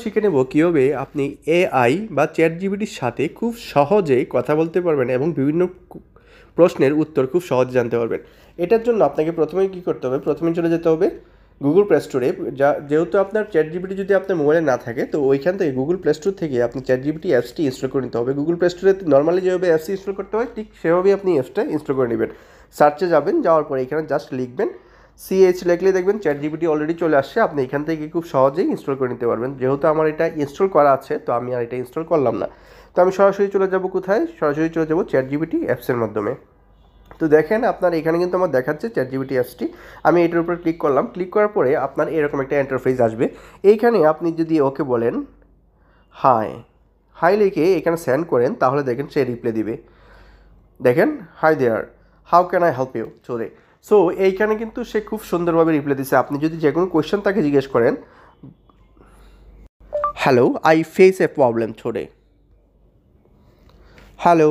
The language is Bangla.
শিখে নেব কীভাবে আপনি এআই বা চ্যাট জিপিটির সাথে খুব সহজেই কথা বলতে পারবেন এবং বিভিন্ন প্রশ্নের উত্তর খুব সহজে জানতে পারবেন। এটার জন্য আপনাকে প্রথমেই কী করতে হবে, প্রথমে চলে যেতে হবে গুগল প্লে স্টোরে। যেহেতু আপনার চ্যাট জিপিটি যদি আপনার মোবাইলে না থাকে, তো ওইখান থেকে গুগল প্লে স্টোর থেকে আপনি চ্যাট জিপিটি অ্যাপসটি ইনস্টল করে নিতে হবে। গুগল প্লে স্টোরে নর্মালি যেভাবে অ্যাপসটি ইনস্টল করতে হয় ঠিক সেভাবেই আপনি অ্যাপসটা ইনস্টল করে নেবেন। সার্চে যাবেন, যাওয়ার পরে এখানে জাস্ট লিখবেন সিএইচ, লিখলে দেখবেন চ্যাট জিপিটি অলরেডি চলে আসছে। আপনি এখান থেকে খুব সহজেই ইনস্টল করে নিতে পারবেন। যেহেতু আমার এটা ইনস্টল করা আছে, তো আমি আর এটা ইনস্টল করলাম না। তো আমি সরাসরি চলে যাব কোথায়, সরাসরি চলে যাব চ্যাট জিপিটি অ্যাপসের মাধ্যমে। তো দেখেন আপনার এখানে কিন্তু আমার দেখাচ্ছে চ্যাট জিপিটি অ্যাপসটি। আমি এটার উপর ক্লিক করলাম। ক্লিক করার পরে আপনার এরকম একটা ইন্টারফেস আসবে। এইখানে আপনি যদি ওকে বলেন হাই, হাই লিখে এখানে সেন্ড করেন, তাহলে দেখেন সে রিপ্লাই দিবে। দেখেন, hi there, how can I help you sir. So এইখানে কিন্তু সে খুব সুন্দরভাবে রিপ্লাই দিচ্ছে। আপনি যদি যে কোনো কোয়েশ্চেন তাকে জিজ্ঞেস করেন, hello I face a problem sir, hello.